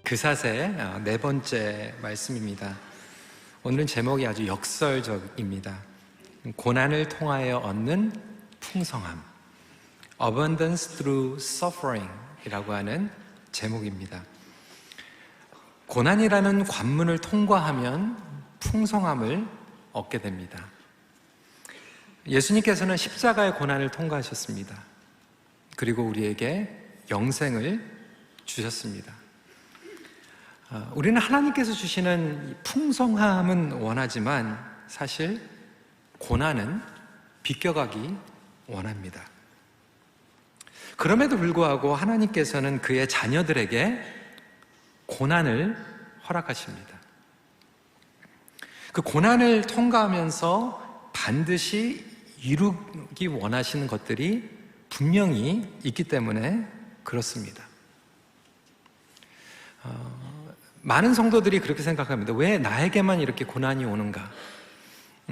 그사세 네 번째 말씀입니다. 오늘은 제목이 아주 역설적입니다. 고난을 통하여 얻는 풍성함, Abundance through suffering 이라고 하는 제목입니다. 고난이라는 관문을 통과하면 풍성함을 얻게 됩니다. 예수님께서는 십자가의 고난을 통과하셨습니다. 그리고 우리에게 영생을 주셨습니다. 우리는 하나님께서 주시는 풍성함은 원하지만 사실 고난은 비껴가기 원합니다. 그럼에도 불구하고 하나님께서는 그의 자녀들에게 고난을 허락하십니다. 그 고난을 통과하면서 반드시 이루기 원하시는 것들이 분명히 있기 때문에 그렇습니다. 많은 성도들이 그렇게 생각합니다. 왜 나에게만 이렇게 고난이 오는가?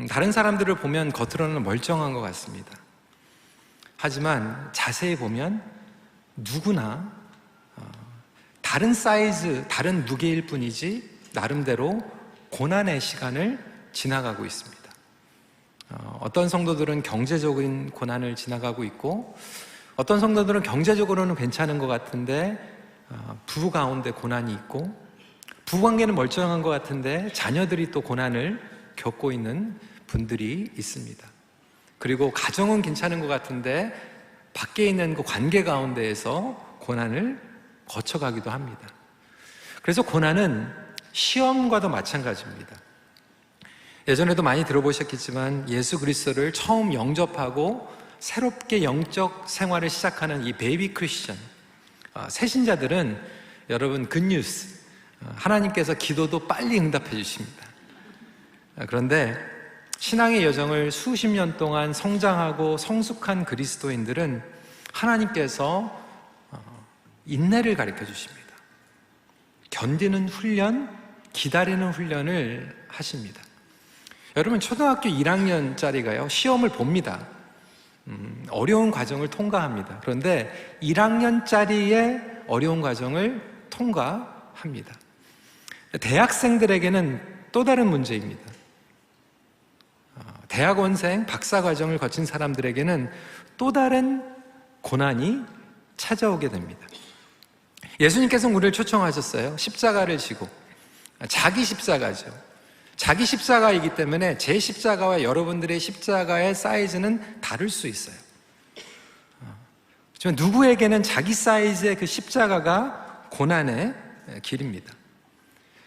다른 사람들을 보면 겉으로는 멀쩡한 것 같습니다. 하지만 자세히 보면 누구나 다른 사이즈, 다른 무게일 뿐이지 나름대로 고난의 시간을 지나가고 있습니다. 어떤 성도들은 경제적인 고난을 지나가고 있고, 어떤 성도들은 경제적으로는 괜찮은 것 같은데 부부 가운데 고난이 있고, 부부관계는 멀쩡한 것 같은데 자녀들이 또 고난을 겪고 있는 분들이 있습니다. 그리고 가정은 괜찮은 것 같은데 밖에 있는 그 관계 가운데에서 고난을 거쳐가기도 합니다. 그래서 고난은 시험과도 마찬가지입니다. 예전에도 많이 들어보셨겠지만 예수 그리스도를 처음 영접하고 새롭게 영적 생활을 시작하는 이 베이비 크리스천, 새신자들은 여러분 굿뉴스, 하나님께서 기도도 빨리 응답해 주십니다. 그런데 신앙의 여정을 수십 년 동안 성장하고 성숙한 그리스도인들은 하나님께서 인내를 가르쳐 주십니다. 견디는 훈련, 기다리는 훈련을 하십니다. 여러분 초등학교 1학년짜리가요 시험을 봅니다. 어려운 과정을 통과합니다. 그런데 1학년짜리의 어려운 과정을 통과합니다. 대학생들에게는 또 다른 문제입니다. 대학원생, 박사과정을 거친 사람들에게는 또 다른 고난이 찾아오게 됩니다. 예수님께서는 우리를 초청하셨어요. 십자가를 지고, 자기 십자가죠. 자기 십자가이기 때문에 제 십자가와 여러분들의 십자가의 사이즈는 다를 수 있어요. 하지만 누구에게는 자기 사이즈의 그 십자가가 고난의 길입니다.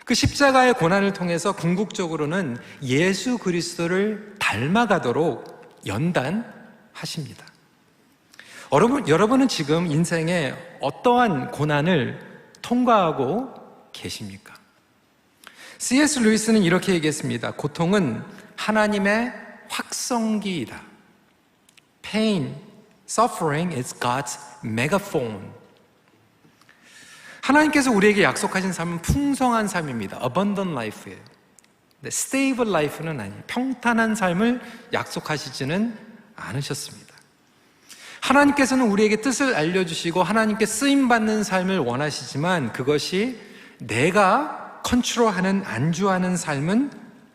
그 십자가의 고난을 통해서 궁극적으로는 예수 그리스도를 닮아가도록 연단하십니다. 여러분은 지금 인생에 어떠한 고난을 통과하고 계십니까? C.S. 루이스는 이렇게 얘기했습니다. 고통은 하나님의 확성기이다. Pain, suffering is God's megaphone. 하나님께서 우리에게 약속하신 삶은 풍성한 삶입니다. Abundant life예요. stable life는 아니에요. 평탄한 삶을 약속하시지는 않으셨습니다. 하나님께서는 우리에게 뜻을 알려주시고 하나님께 쓰임받는 삶을 원하시지만 그것이 내가 컨트롤하는, 안주하는 삶은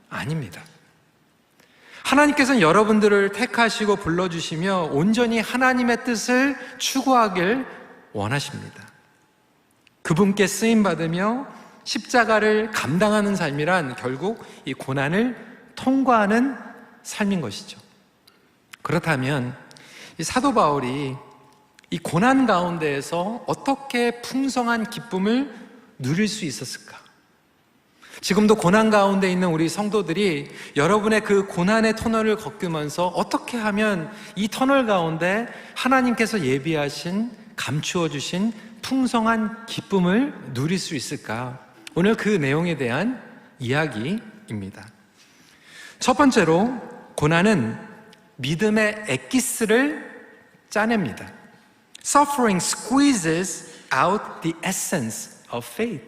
아닙니다. 하나님께서는 여러분들을 택하시고 불러주시며 온전히 하나님의 뜻을 추구하길 원하십니다. 그분께 쓰임받으며 십자가를 감당하는 삶이란 결국 이 고난을 통과하는 삶인 것이죠. 그렇다면 이 사도 바울이 이 고난 가운데에서 어떻게 풍성한 기쁨을 누릴 수 있었을까? 지금도 고난 가운데 있는 우리 성도들이 여러분의 그 고난의 터널을 겪으면서 어떻게 하면 이 터널 가운데 하나님께서 예비하신, 감추어 주신 풍성한 기쁨을 누릴 수 있을까? 오늘 그 내용에 대한 이야기입니다. 첫 번째로 고난은 믿음의 엑기스를 짜냅니다. Suffering squeezes out the essence of faith.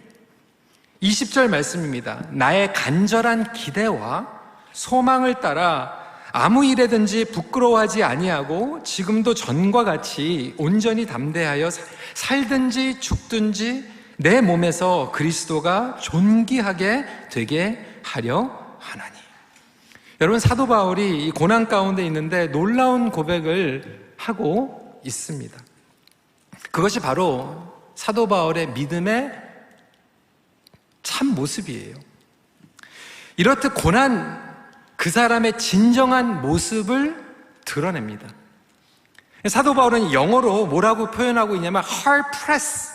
20절 말씀입니다. 나의 간절한 기대와 소망을 따라 아무 일에든지 부끄러워하지 아니하고 지금도 전과 같이 온전히 담대하여 살든지 죽든지 내 몸에서 그리스도가 존귀하게 되게 하려 하나니. 여러분, 사도 바울이 이 고난 가운데 있는데 놀라운 고백을 하고 있습니다. 그것이 바로 사도 바울의 믿음의 참 모습이에요. 이렇듯 고난, 그 사람의 진정한 모습을 드러냅니다. 사도 바울은 영어로 뭐라고 표현하고 있냐면 hard press,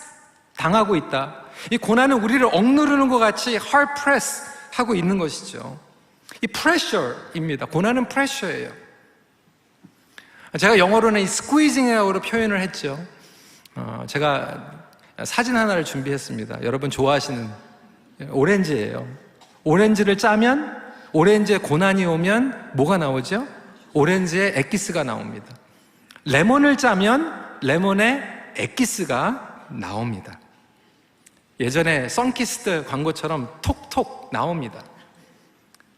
당하고 있다. 이 고난은 우리를 억누르는 것 같이 hard press 하고 있는 것이죠. 이 pressure입니다. 고난은 pressure예요. 제가 영어로는 이 squeezing이라고 표현을 했죠. 제가 사진 하나를 준비했습니다. 여러분 좋아하시는 오렌지예요. 오렌지를 짜면, 오렌지에 고난이 오면 뭐가 나오죠? 오렌지에 엑기스가 나옵니다. 레몬을 짜면 레몬에 엑기스가 나옵니다. 예전에 선키스트 광고처럼 톡톡 나옵니다.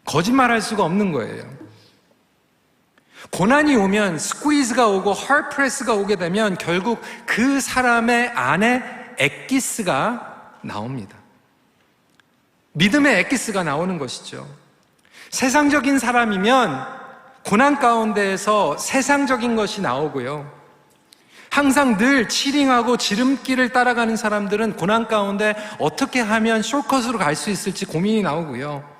거짓말할 수가 없는 거예요. 고난이 오면, 스퀴즈가 오고 헐프레스가 오게 되면 결국 그 사람의 안에 엑기스가 나옵니다. 믿음의 엑기스가 나오는 것이죠. 세상적인 사람이면 고난 가운데에서 세상적인 것이 나오고요. 항상 늘 치링하고 지름길을 따라가는 사람들은 고난 가운데 어떻게 하면 숏컷으로 갈 수 있을지 고민이 나오고요.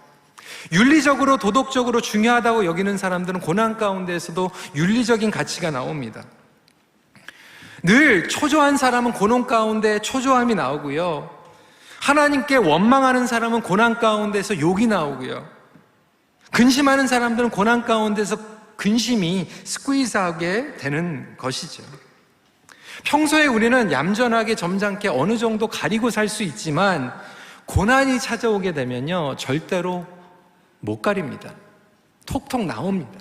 윤리적으로, 도덕적으로 중요하다고 여기는 사람들은 고난 가운데에서도 윤리적인 가치가 나옵니다. 늘 초조한 사람은 고난 가운데 초조함이 나오고요. 하나님께 원망하는 사람은 고난 가운데서 욕이 나오고요. 근심하는 사람들은 고난 가운데서 근심이 스퀴즈하게 되는 것이죠. 평소에 우리는 얌전하게 점잖게 어느 정도 가리고 살 수 있지만 고난이 찾아오게 되면요, 절대로 못 가립니다. 톡톡 나옵니다.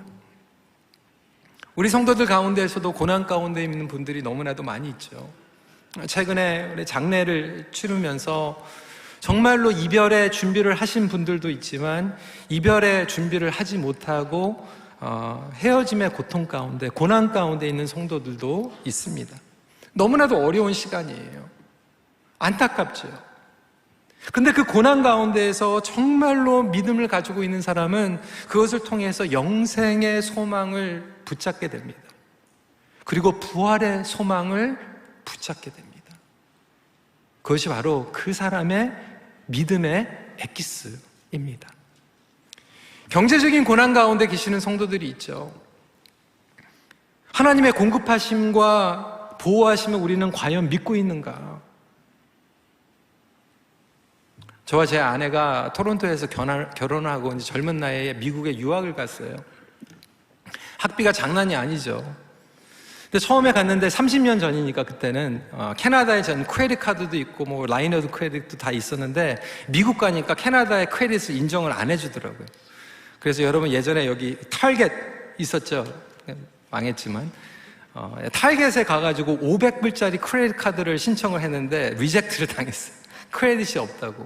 우리 성도들 가운데에서도 고난 가운데 있는 분들이 너무나도 많이 있죠. 최근에 우리 장례를 치르면서 정말로 이별의 준비를 하신 분들도 있지만 이별의 준비를 하지 못하고 헤어짐의 고통 가운데, 고난 가운데 있는 성도들도 있습니다. 너무나도 어려운 시간이에요. 안타깝죠. 근데 그 고난 가운데에서 정말로 믿음을 가지고 있는 사람은 그것을 통해서 영생의 소망을 붙잡게 됩니다. 그리고 부활의 소망을 붙잡게 됩니다. 그것이 바로 그 사람의 믿음의 엑기스입니다. 경제적인 고난 가운데 계시는 성도들이 있죠. 하나님의 공급하심과 보호하심을 우리는 과연 믿고 있는가? 저와 제 아내가 토론토에서 결혼하고 이제 젊은 나이에 미국에 유학을 갔어요. 학비가 장난이 아니죠. 근데 처음에 갔는데 30년 전이니까 그때는 캐나다에 전 크레딧 카드도 있고 뭐 라이너드 크레딧도 다 있었는데 미국 가니까 캐나다의 크레딧을 인정을 안 해주더라고요. 그래서 여러분 예전에 여기 타겟 있었죠. 망했지만 타겟에 가가지고 500불짜리 크레딧 카드를 신청을 했는데 리젝트를 당했어요. 크레딧이 없다고.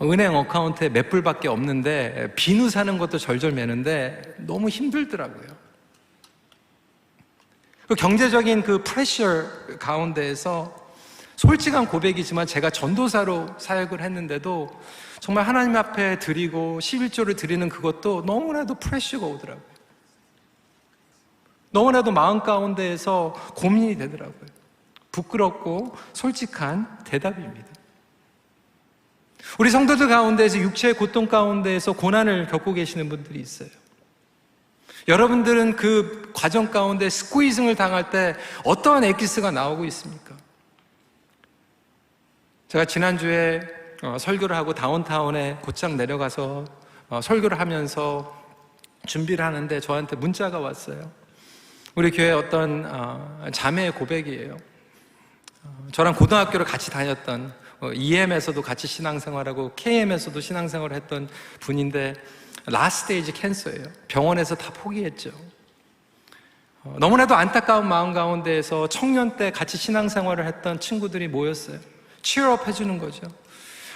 은행 어카운트에 몇 불밖에 없는데 비누 사는 것도 절절 매는데 너무 힘들더라고요. 그 경제적인 그 프레셔 가운데에서 솔직한 고백이지만 제가 전도사로 사역을 했는데도 정말 하나님 앞에 드리고 11조를 드리는 그것도 너무나도 프레셔가 오더라고요. 너무나도 마음 가운데에서 고민이 되더라고요. 부끄럽고 솔직한 대답입니다. 우리 성도들 가운데에서 육체의 고통 가운데에서 고난을 겪고 계시는 분들이 있어요. 여러분들은 그 과정 가운데 스퀴징을 당할 때 어떠한 엑기스가 나오고 있습니까? 제가 지난주에 설교를 하고 다운타운에 곧장 내려가서 설교를 하면서 준비를 하는데 저한테 문자가 왔어요. 우리 교회 어떤 자매의 고백이에요. 저랑 고등학교를 같이 다녔던 EM에서도 같이 신앙생활하고 KM에서도 신앙생활을 했던 분인데 라스트 스테이지 캔서예요. 병원에서 다 포기했죠. 너무나도 안타까운 마음 가운데에서 청년 때 같이 신앙생활을 했던 친구들이 모였어요. 치얼업 해주는 거죠.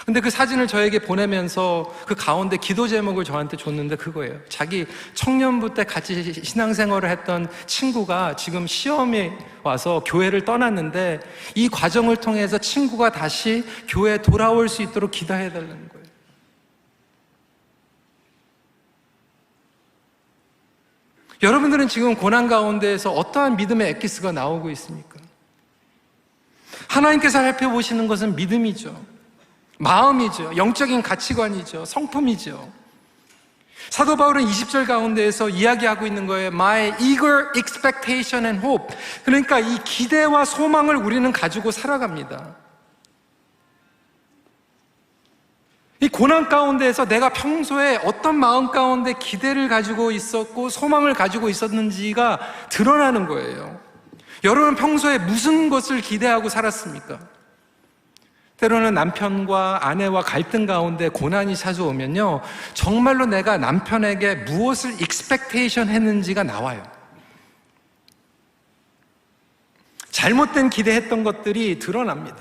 근데 그 사진을 저에게 보내면서 그 가운데 기도 제목을 저한테 줬는데 그거예요. 자기 청년부 때 같이 신앙생활을 했던 친구가 지금 시험에 와서 교회를 떠났는데 이 과정을 통해서 친구가 다시 교회에 돌아올 수 있도록 기도해 달라는 거예요. 여러분들은 지금 고난 가운데에서 어떠한 믿음의 엑기스가 나오고 있습니까? 하나님께서 살펴보시는 것은 믿음이죠. 마음이죠. 영적인 가치관이죠. 성품이죠. 사도 바울은 20절 가운데에서 이야기하고 있는 거예요. My eager expectation and hope. 그러니까 이 기대와 소망을 우리는 가지고 살아갑니다. 이 고난 가운데에서 내가 평소에 어떤 마음 가운데 기대를 가지고 있었고 소망을 가지고 있었는지가 드러나는 거예요. 여러분 평소에 무슨 것을 기대하고 살았습니까? 때로는 남편과 아내와 갈등 가운데 고난이 찾아오면요, 정말로 내가 남편에게 무엇을 expectation 했는지가 나와요. 잘못된 기대했던 것들이 드러납니다.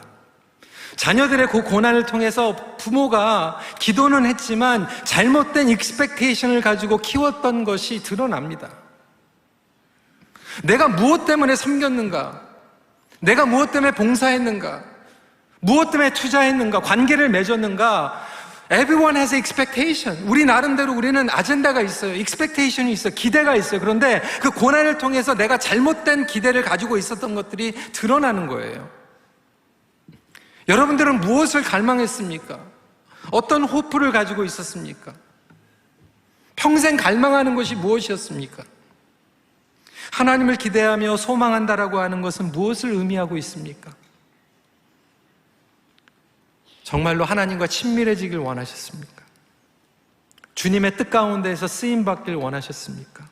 자녀들의 그 고난을 통해서 부모가 기도는 했지만 잘못된 expectation을 가지고 키웠던 것이 드러납니다. 내가 무엇 때문에 섬겼는가? 내가 무엇 때문에 봉사했는가? 무엇 때문에 투자했는가? 관계를 맺었는가? Everyone has expectation. 우리 나름대로 우리는 아젠다가 있어요. expectation이 있어요. 기대가 있어요. 그런데 그 고난을 통해서 내가 잘못된 기대를 가지고 있었던 것들이 드러나는 거예요. 여러분들은 무엇을 갈망했습니까? 어떤 호프를 가지고 있었습니까? 평생 갈망하는 것이 무엇이었습니까? 하나님을 기대하며 소망한다라고 하는 것은 무엇을 의미하고 있습니까? 정말로 하나님과 친밀해지길 원하셨습니까? 주님의 뜻 가운데에서 쓰임받길 원하셨습니까?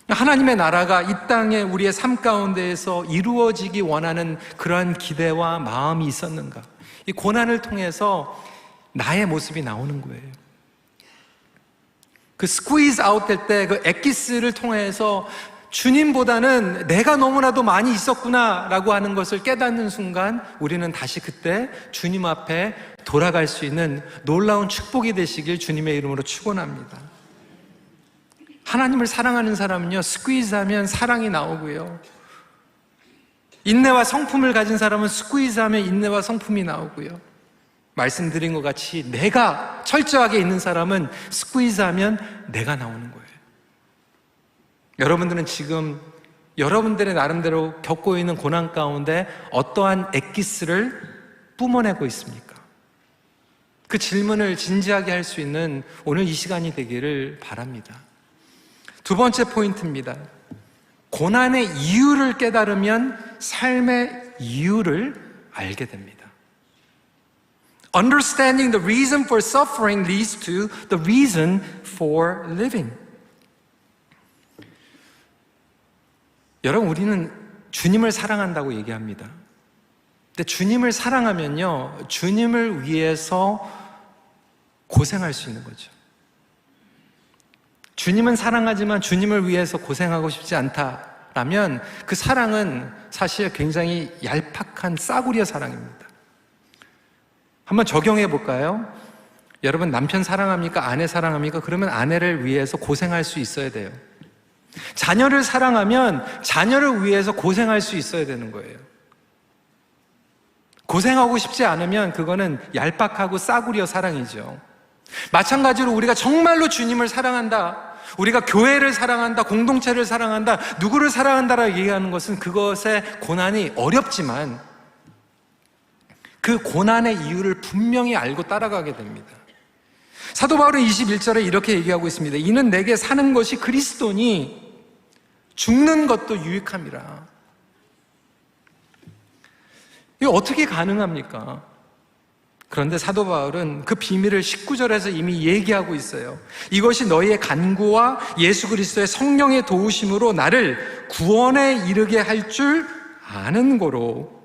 하나님의 나라가 이 땅에 우리의 삶 가운데에서 이루어지기 원하는 그러한 기대와 마음이 있었는가? 이 고난을 통해서 나의 모습이 나오는 거예요. 그 스퀴즈 아웃 될 때 그 엑기스를 통해서 주님보다는 내가 너무나도 많이 있었구나 라고 하는 것을 깨닫는 순간 우리는 다시 그때 주님 앞에 돌아갈 수 있는 놀라운 축복이 되시길 주님의 이름으로 축원합니다. 하나님을 사랑하는 사람은요, 스퀴즈하면 사랑이 나오고요, 인내와 성품을 가진 사람은 스퀴즈하면 인내와 성품이 나오고요, 말씀드린 것 같이 내가 철저하게 있는 사람은 스퀴즈하면 내가 나오는 거예요. 여러분들은 지금 여러분들의 나름대로 겪고 있는 고난 가운데 어떠한 엑기스를 뿜어내고 있습니까? 그 질문을 진지하게 할 수 있는 오늘 이 시간이 되기를 바랍니다. 두 번째 포인트입니다. 고난의 이유를 깨달으면 삶의 이유를 알게 됩니다. Understanding the reason for suffering leads to the reason for living. 여러분, 우리는 주님을 사랑한다고 얘기합니다. 근데 주님을 사랑하면요, 주님을 위해서 고생할 수 있는 거죠. 주님은 사랑하지만 주님을 위해서 고생하고 싶지 않다라면 그 사랑은 사실 굉장히 얄팍한 싸구려 사랑입니다. 한번 적용해 볼까요? 여러분, 남편 사랑합니까? 아내 사랑합니까? 그러면 아내를 위해서 고생할 수 있어야 돼요. 자녀를 사랑하면 자녀를 위해서 고생할 수 있어야 되는 거예요. 고생하고 싶지 않으면 그거는 얄팍하고 싸구려 사랑이죠. 마찬가지로 우리가 정말로 주님을 사랑한다, 우리가 교회를 사랑한다, 공동체를 사랑한다, 누구를 사랑한다라고 얘기하는 것은 그것의 고난이 어렵지만 그 고난의 이유를 분명히 알고 따라가게 됩니다. 사도 바울은 21절에 이렇게 얘기하고 있습니다. 이는 내게 사는 것이 그리스도니 죽는 것도 유익함이라. 이거 어떻게 가능합니까? 그런데 사도 바울은 그 비밀을 19절에서 이미 얘기하고 있어요. 이것이 너희의 간구와 예수 그리스도의 성령의 도우심으로 나를 구원에 이르게 할 줄 아는 거로.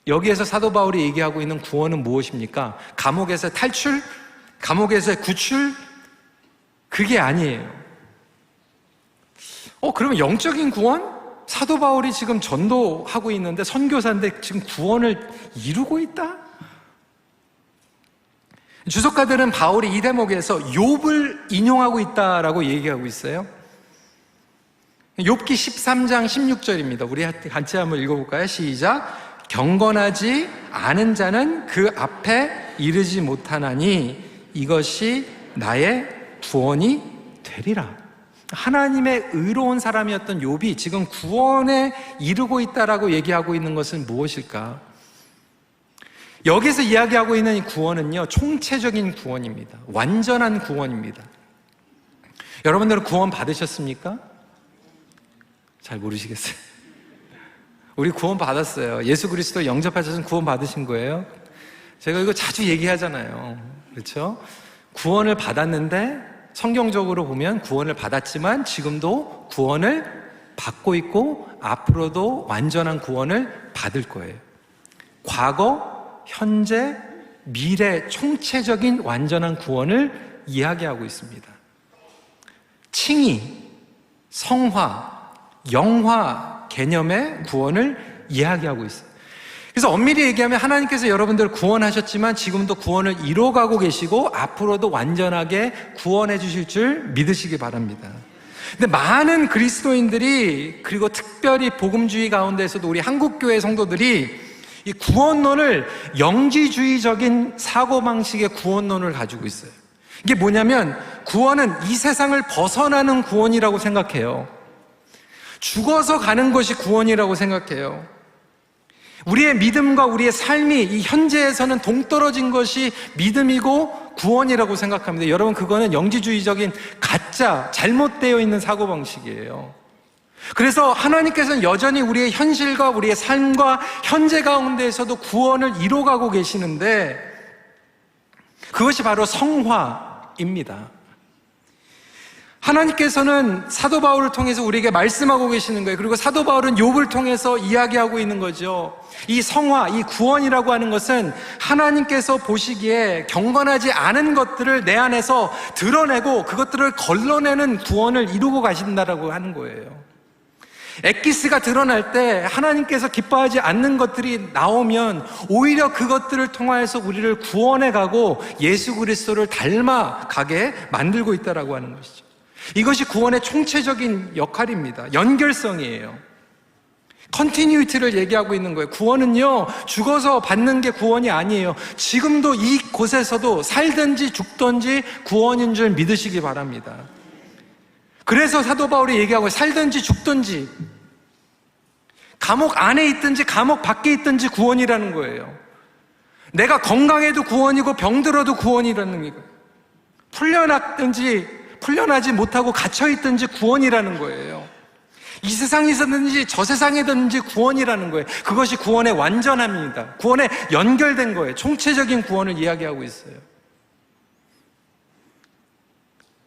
여기에서 사도 바울이 얘기하고 있는 구원은 무엇입니까? 감옥에서 탈출? 감옥에서의 구출? 그게 아니에요. 그러면 영적인 구원? 사도 바울이 지금 전도하고 있는데 선교사인데 지금 구원을 이루고 있다? 주석가들은 바울이 이 대목에서 욥을 인용하고 있다라고 얘기하고 있어요. 욥기 13장 16절입니다. 우리 같이 한번 읽어볼까요? 시작. 경건하지 않은 자는 그 앞에 이르지 못하나니 이것이 나의 구원이 되리라. 하나님의 의로운 사람이었던 욥이 지금 구원에 이르고 있다라고 얘기하고 있는 것은 무엇일까? 여기서 이야기하고 있는 이 구원은요, 총체적인 구원입니다. 완전한 구원입니다. 여러분들은 구원 받으셨습니까? 잘 모르시겠어요. 우리 구원 받았어요. 예수 그리스도 영접하셔서 구원 받으신 거예요. 제가 이거 자주 얘기하잖아요. 그렇죠? 구원을 받았는데 성경적으로 보면 구원을 받았지만 지금도 구원을 받고 있고 앞으로도 완전한 구원을 받을 거예요. 과거, 현재, 미래 총체적인 완전한 구원을 이야기하고 있습니다. 칭의, 성화, 영화 개념의 구원을 이야기하고 있어요. 그래서 엄밀히 얘기하면 하나님께서 여러분들을 구원하셨지만 지금도 구원을 이뤄가고 계시고 앞으로도 완전하게 구원해 주실 줄 믿으시기 바랍니다. 근데 많은 그리스도인들이, 그리고 특별히 복음주의 가운데서도 우리 한국교회 성도들이 이 구원론을 영지주의적인 사고방식의 구원론을 가지고 있어요. 이게 뭐냐면 구원은 이 세상을 벗어나는 구원이라고 생각해요. 죽어서 가는 것이 구원이라고 생각해요. 우리의 믿음과 우리의 삶이 이 현재에서는 동떨어진 것이 믿음이고 구원이라고 생각합니다. 여러분, 그거는 영지주의적인 가짜, 잘못되어 있는 사고방식이에요. 그래서 하나님께서는 여전히 우리의 현실과 우리의 삶과 현재 가운데에서도 구원을 이뤄가고 계시는데 그것이 바로 성화입니다. 하나님께서는 사도 바울을 통해서 우리에게 말씀하고 계시는 거예요. 그리고 사도 바울은 욥을 통해서 이야기하고 있는 거죠. 이 성화, 이 구원이라고 하는 것은 하나님께서 보시기에 경건하지 않은 것들을 내 안에서 드러내고 그것들을 걸러내는 구원을 이루고 가신다라고 하는 거예요. 엑기스가 드러날 때 하나님께서 기뻐하지 않는 것들이 나오면 오히려 그것들을 통하여서 우리를 구원해 가고 예수 그리스도를 닮아가게 만들고 있다라고 하는 것이죠. 이것이 구원의 총체적인 역할입니다. 연결성이에요. 컨티뉴이티를 얘기하고 있는 거예요. 구원은요, 죽어서 받는 게 구원이 아니에요. 지금도 이곳에서도 살든지 죽든지 구원인 줄 믿으시기 바랍니다. 그래서 사도 바울이 얘기하고 살든지 죽든지 감옥 안에 있든지 감옥 밖에 있든지 구원이라는 거예요. 내가 건강해도 구원이고 병들어도 구원이라는 거예요. 풀려났든지 풀려나지 못하고 갇혀있든지 구원이라는 거예요. 이 세상에서든지 저 세상에든지 구원이라는 거예요. 그것이 구원의 완전함입니다. 구원에 연결된 거예요. 총체적인 구원을 이야기하고 있어요.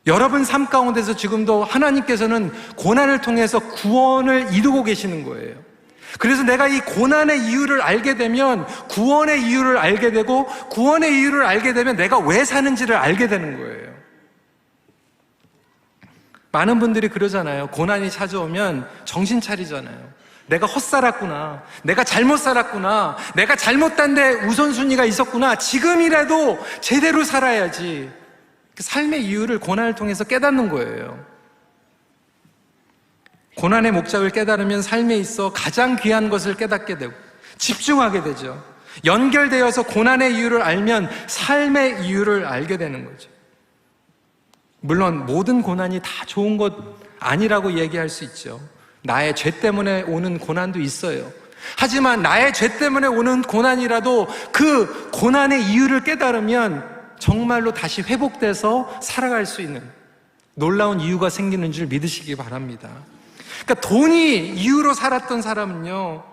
여러분 삶 가운데서 지금도 하나님께서는 고난을 통해서 구원을 이루고 계시는 거예요. 그래서 내가 이 고난의 이유를 알게 되면 구원의 이유를 알게 되고 구원의 이유를 알게 되면 내가 왜 사는지를 알게 되는 거예요. 많은 분들이 그러잖아요. 고난이 찾아오면 정신 차리잖아요. 내가 헛살았구나. 내가 잘못 살았구나. 내가 잘못한 데 우선순위가 있었구나. 지금이라도 제대로 살아야지. 그 삶의 이유를 고난을 통해서 깨닫는 거예요. 고난의 목적을 깨달으면 삶에 있어 가장 귀한 것을 깨닫게 되고 집중하게 되죠. 연결되어서 고난의 이유를 알면 삶의 이유를 알게 되는 거죠. 물론 모든 고난이 다 좋은 것 아니라고 얘기할 수 있죠. 나의 죄 때문에 오는 고난도 있어요. 하지만 나의 죄 때문에 오는 고난이라도 그 고난의 이유를 깨달으면 정말로 다시 회복돼서 살아갈 수 있는 놀라운 이유가 생기는 줄 믿으시기 바랍니다. 그러니까 돈이 이유로 살았던 사람은요,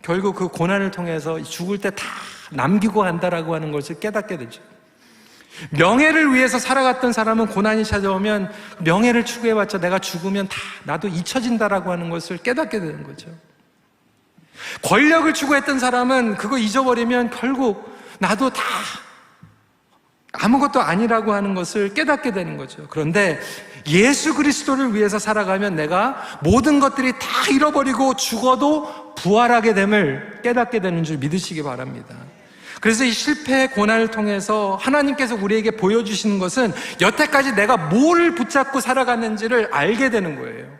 결국 그 고난을 통해서 죽을 때 다 남기고 간다라고 하는 것을 깨닫게 되죠. 명예를 위해서 살아갔던 사람은 고난이 찾아오면 명예를 추구해봤자 내가 죽으면 다 나도 잊혀진다라고 하는 것을 깨닫게 되는 거죠. 권력을 추구했던 사람은 그거 잊어버리면 결국 나도 다 아무것도 아니라고 하는 것을 깨닫게 되는 거죠. 그런데 예수 그리스도를 위해서 살아가면 내가 모든 것들이 다 잃어버리고 죽어도 부활하게 됨을 깨닫게 되는 줄 믿으시기 바랍니다. 그래서 이 실패의 고난을 통해서 하나님께서 우리에게 보여주시는 것은 여태까지 내가 뭘 붙잡고 살아갔는지를 알게 되는 거예요.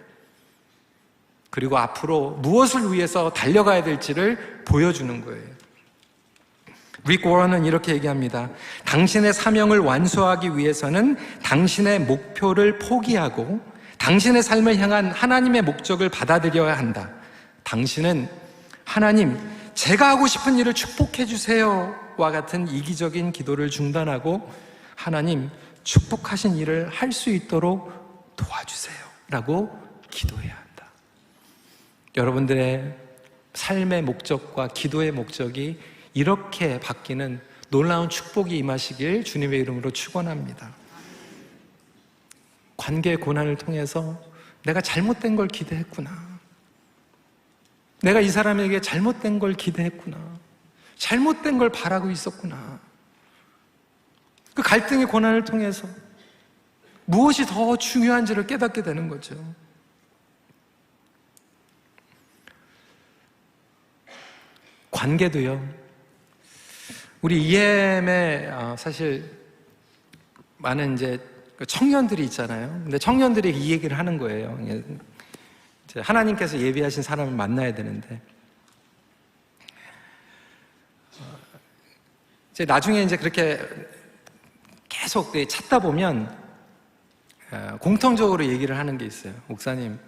그리고 앞으로 무엇을 위해서 달려가야 될지를 보여주는 거예요. 릭 워런은 이렇게 얘기합니다. 당신의 사명을 완수하기 위해서는 당신의 목표를 포기하고 당신의 삶을 향한 하나님의 목적을 받아들여야 한다. 당신은 하나님, 제가 하고 싶은 일을 축복해 주세요와 같은 이기적인 기도를 중단하고 하나님, 축복하신 일을 할 수 있도록 도와주세요 라고 기도해야 한다. 여러분들의 삶의 목적과 기도의 목적이 이렇게 바뀌는 놀라운 축복이 임하시길 주님의 이름으로 축원합니다. 관계의 고난을 통해서 내가 잘못된 걸 기대했구나. 내가 이 사람에게 잘못된 걸 기대했구나. 잘못된 걸 바라고 있었구나. 그 갈등의 고난을 통해서 무엇이 더 중요한지를 깨닫게 되는 거죠. 관계도요. 우리 EM에 사실 많은 이제 청년들이 있잖아요. 근데 청년들이 이 얘기를 하는 거예요. 이제 하나님께서 예비하신 사람을 만나야 되는데 이제 나중에 이제 그렇게 계속 찾다 보면 공통적으로 얘기를 하는 게 있어요. 목사님,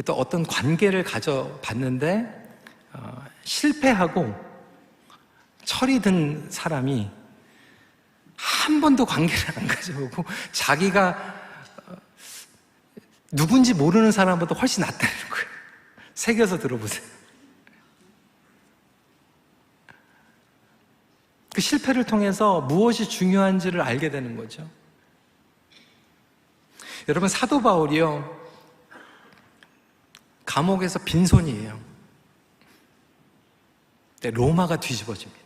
또 어떤 관계를 가져봤는데 실패하고 철이 든 사람이 한 번도 관계를 안 가져오고 자기가 누군지 모르는 사람보다 훨씬 낫다는 거예요. 새겨서 들어보세요. 그 실패를 통해서 무엇이 중요한지를 알게 되는 거죠. 여러분, 사도 바울이요, 감옥에서 빈손이에요. 근데 로마가 뒤집어집니다.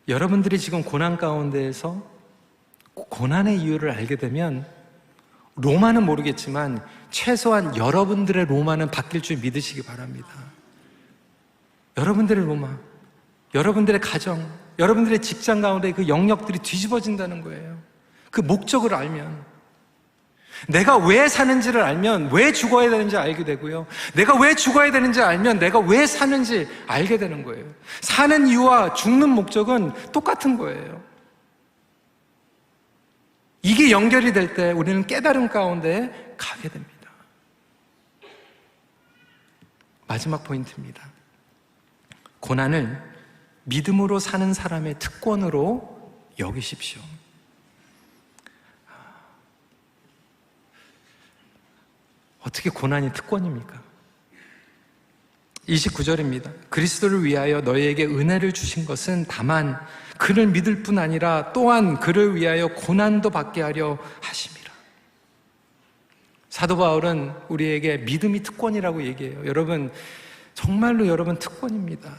여러분들이 지금 고난 가운데에서 고난의 이유를 알게 되면 로마는 모르겠지만 최소한 여러분들의 로마는 바뀔 줄 믿으시기 바랍니다. 여러분들의 로마, 여러분들의 가정, 여러분들의 직장 가운데 그 영역들이 뒤집어진다는 거예요. 그 목적을 알면, 내가 왜 사는지를 알면 왜 죽어야 되는지 알게 되고요, 내가 왜 죽어야 되는지 알면 내가 왜 사는지 알게 되는 거예요. 사는 이유와 죽는 목적은 똑같은 거예요. 이게 연결이 될 때 우리는 깨달음 가운데 가게 됩니다. 마지막 포인트입니다. 고난을 믿음으로 사는 사람의 특권으로 여기십시오. 어떻게 고난이 특권입니까? 29절입니다. 그리스도를 위하여 너희에게 은혜를 주신 것은 다만 그를 믿을 뿐 아니라 또한 그를 위하여 고난도 받게 하려 하심이라. 사도 바울은 우리에게 믿음이 특권이라고 얘기해요. 여러분, 정말로 여러분 특권입니다.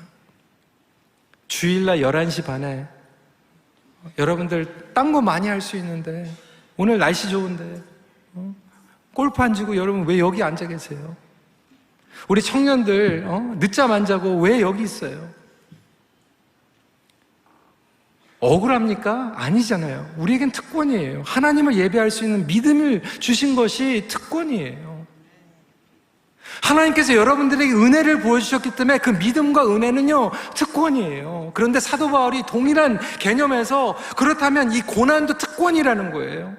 주일날 11시 반에 여러분들 딴 거 많이 할 수 있는데, 오늘 날씨 좋은데 골프 안 치고 여러분 왜 여기 앉아 계세요? 우리 청년들 늦잠 안 자고 왜 여기 있어요? 억울합니까? 아니잖아요. 우리에겐 특권이에요. 하나님을 예배할 수 있는 믿음을 주신 것이 특권이에요. 하나님께서 여러분들에게 은혜를 보여주셨기 때문에 그 믿음과 은혜는요, 특권이에요. 그런데 사도 바울이 동일한 개념에서 그렇다면 이 고난도 특권이라는 거예요.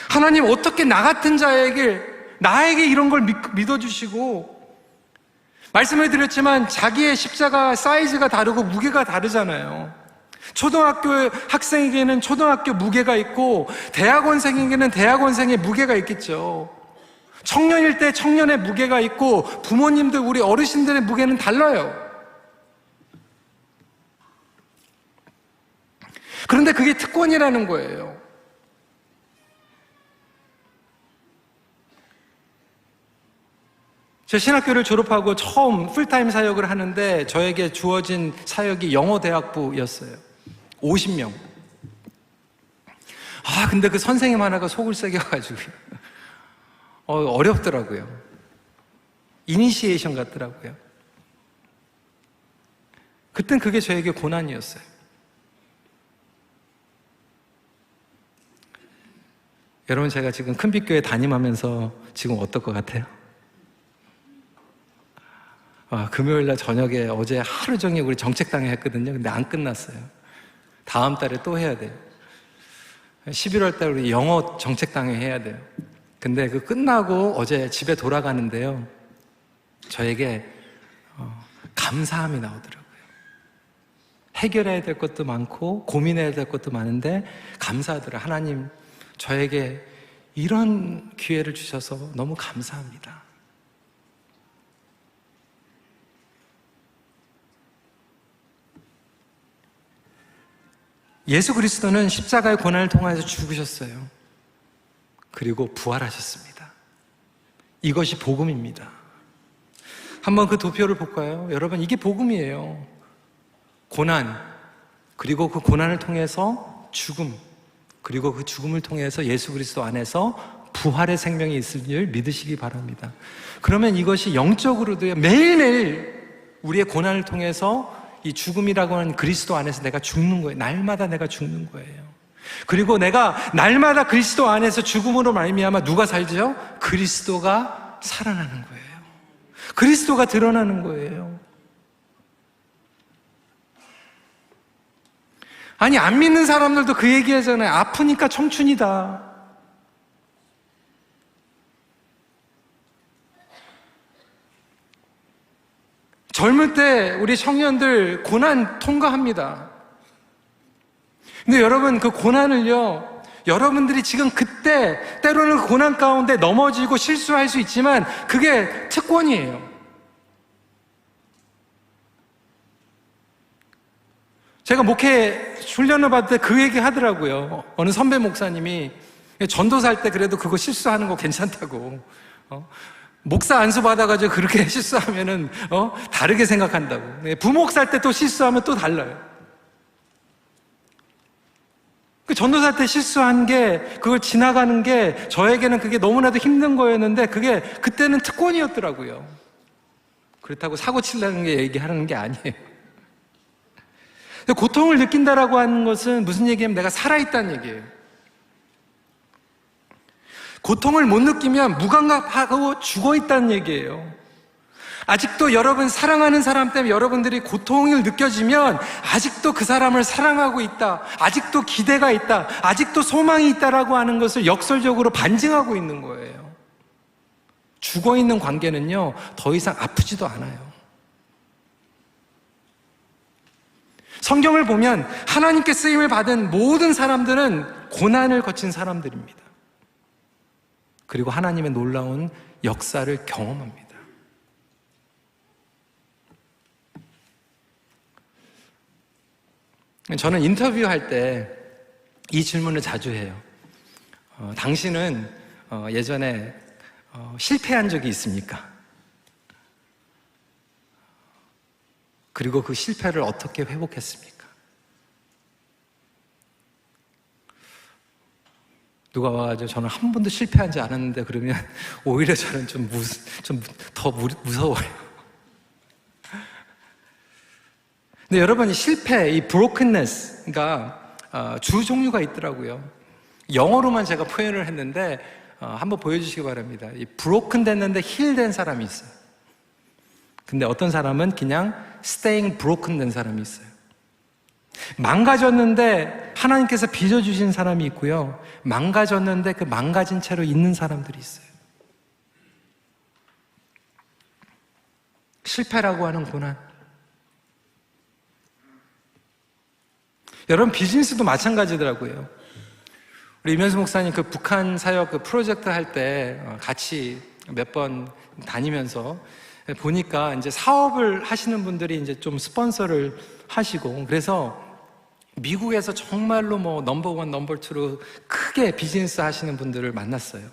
하나님, 어떻게 나 같은 자에게, 나에게 이런 걸 믿어주시고, 말씀을 드렸지만 자기의 십자가 사이즈가 다르고 무게가 다르잖아요. 초등학교 학생에게는 초등학교 무게가 있고 대학원생에게는 대학원생의 무게가 있겠죠. 청년일 때 청년의 무게가 있고 부모님들, 우리 어르신들의 무게는 달라요. 그런데 그게 특권이라는 거예요. 제 신학교를 졸업하고 처음 풀타임 사역을 하는데 저에게 주어진 사역이 영어대학부였어요. 50명. 근데 그 선생님 하나가 속을 새겨가지고 어렵더라고요. 이니시에이션 같더라고요. 그땐 그게 저에게 고난이었어요. 여러분, 제가 지금 큰빛교회 담임하면서 지금 어떨 것 같아요? 금요일날 저녁에 어제 하루 종일 우리 정책당회 했거든요. 근데 안 끝났어요. 다음 달에 또 해야 돼요. 11월 달 우리 영어 정책당회 해야 돼요. 근데 그 끝나고 어제 집에 돌아가는데요, 저에게 감사함이 나오더라고요. 해결해야 될 것도 많고 고민해야 될 것도 많은데 감사하더라고요. 하나님, 저에게 이런 기회를 주셔서 너무 감사합니다. 예수 그리스도는 십자가의 고난을 통해서 죽으셨어요. 그리고 부활하셨습니다. 이것이 복음입니다. 한번 그 도표를 볼까요? 여러분, 이게 복음이에요. 고난, 그리고 그 고난을 통해서 죽음, 그리고 그 죽음을 통해서 예수 그리스도 안에서 부활의 생명이 있을 줄 믿으시기 바랍니다. 그러면 이것이 영적으로도요, 매일매일 우리의 고난을 통해서 이 죽음이라고 하는 그리스도 안에서 내가 죽는 거예요. 날마다 내가 죽는 거예요. 그리고 내가 날마다 그리스도 안에서 죽음으로 말미암아 누가 살죠? 그리스도가 살아나는 거예요. 그리스도가 드러나는 거예요. 아니, 안 믿는 사람들도 그 얘기하잖아요. 아프니까 청춘이다. 젊을 때 우리 청년들 고난 통과합니다. 근데 여러분, 그 고난을요, 여러분들이 지금 그때 때로는 그 고난 가운데 넘어지고 실수할 수 있지만 그게 특권이에요. 제가 목회 훈련을 받을 때 그 얘기 하더라고요. 어느 선배 목사님이 전도사 할 때 그래도 그거 실수하는 거 괜찮다고. 목사 안수 받아가지고 그렇게 실수하면은 다르게 생각한다고. 부목사 할 때 또 실수하면 또 달라요. 그 전도사 때 실수한 게, 그걸 지나가는 게 저에게는 그게 너무나도 힘든 거였는데 그게 그때는 특권이었더라고요. 그렇다고 사고 치려는 게 얘기하는 게 아니에요. 고통을 느낀다라고 하는 것은 무슨 얘기냐면 내가 살아있다는 얘기예요. 고통을 못 느끼면 무감각하고 죽어있다는 얘기예요. 아직도 여러분 사랑하는 사람 때문에 여러분들이 고통을 느껴지면 아직도 그 사람을 사랑하고 있다, 아직도 기대가 있다, 아직도 소망이 있다라고 하는 것을 역설적으로 반증하고 있는 거예요. 죽어있는 관계는요, 더 이상 아프지도 않아요. 성경을 보면 하나님께 쓰임을 받은 모든 사람들은 고난을 거친 사람들입니다. 그리고 하나님의 놀라운 역사를 경험합니다. 저는 인터뷰할 때 이 질문을 자주 해요. 당신은 예전에 실패한 적이 있습니까? 그리고 그 실패를 어떻게 회복했습니까? 누가 와가지고 저는 한 번도 실패하지 않았는데 그러면 오히려 저는 좀 더 무서워요. 근데 여러분, 이 실패, 이 brokenness가 주 종류가 있더라고요. 영어로만 제가 표현을 했는데 한번 보여주시기 바랍니다. 이 broken 됐는데 heal 된 사람이 있어요. 근데 어떤 사람은 그냥 staying broken 된 사람이 있어요. 망가졌는데 하나님께서 빚어주신 사람이 있고요, 망가졌는데 그 망가진 채로 있는 사람들이 있어요. 실패라고 하는 고난. 여러분, 비즈니스도 마찬가지더라고요. 우리 이면수 목사님 그 북한 사역 그 프로젝트 할 때 같이 몇 번 다니면서 보니까 이제 사업을 하시는 분들이 이제 좀 스폰서를 하시고, 그래서 미국에서 정말로 뭐 넘버원, 넘버투로 크게 비즈니스 하시는 분들을 만났어요.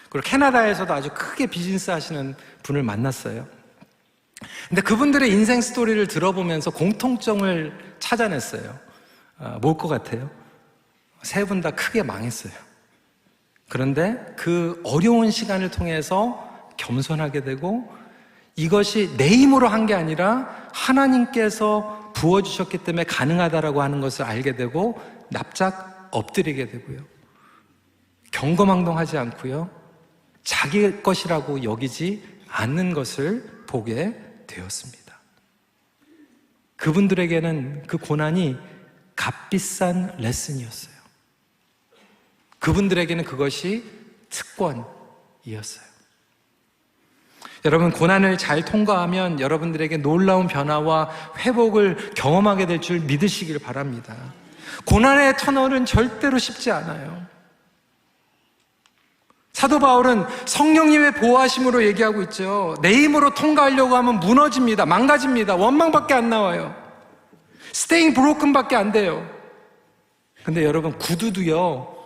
그리고 캐나다에서도 아주 크게 비즈니스 하시는 분을 만났어요. 근데 그분들의 인생 스토리를 들어보면서 공통점을 찾아냈어요. 뭘 것 같아요? 세 분 다 크게 망했어요. 그런데 그 어려운 시간을 통해서 겸손하게 되고 이것이 내 힘으로 한 게 아니라 하나님께서 부어주셨기 때문에 가능하다라고 하는 것을 알게 되고 납작 엎드리게 되고요. 경거망동하지 않고요. 자기 것이라고 여기지 않는 것을 보게 되었습니다. 그분들에게는 그 고난이 값비싼 레슨이었어요. 그분들에게는 그것이 특권이었어요. 여러분, 고난을 잘 통과하면 여러분들에게 놀라운 변화와 회복을 경험하게 될 줄 믿으시길 바랍니다. 고난의 터널은 절대로 쉽지 않아요. 사도 바울은 성령님의 보호하심으로 얘기하고 있죠. 내 힘으로 통과하려고 하면 무너집니다. 망가집니다. 원망밖에 안 나와요. staying broken밖에 안 돼요. 근데 여러분, 구두도요,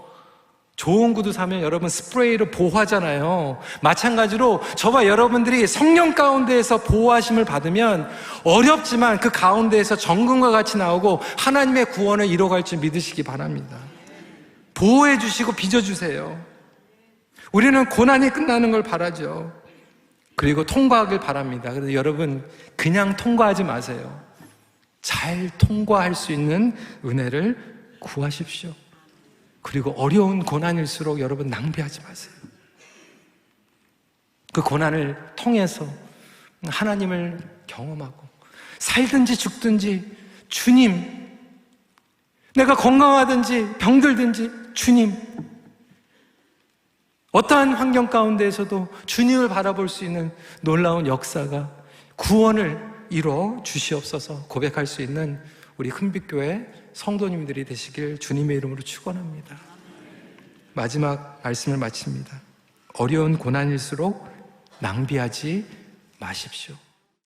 좋은 구두 사면 여러분 스프레이로 보호하잖아요. 마찬가지로 저와 여러분들이 성령 가운데에서 보호하심을 받으면 어렵지만 그 가운데에서 정금과 같이 나오고 하나님의 구원을 이뤄갈 줄 믿으시기 바랍니다. 보호해 주시고 빚어주세요. 우리는 고난이 끝나는 걸 바라죠. 그리고 통과하길 바랍니다. 그래서 여러분, 그냥 통과하지 마세요. 잘 통과할 수 있는 은혜를 구하십시오. 그리고 어려운 고난일수록 여러분 낭비하지 마세요. 그 고난을 통해서 하나님을 경험하고 살든지 죽든지 주님, 내가 건강하든지 병들든지 주님, 어떠한 환경 가운데에서도 주님을 바라볼 수 있는 놀라운 역사가 구원을 이뤄 주시옵소서 고백할 수 있는 우리 큰빛교회 성도님들이 되시길 주님의 이름으로 축원합니다. 마지막 말씀을 마칩니다. 어려운 고난일수록 낭비하지 마십시오.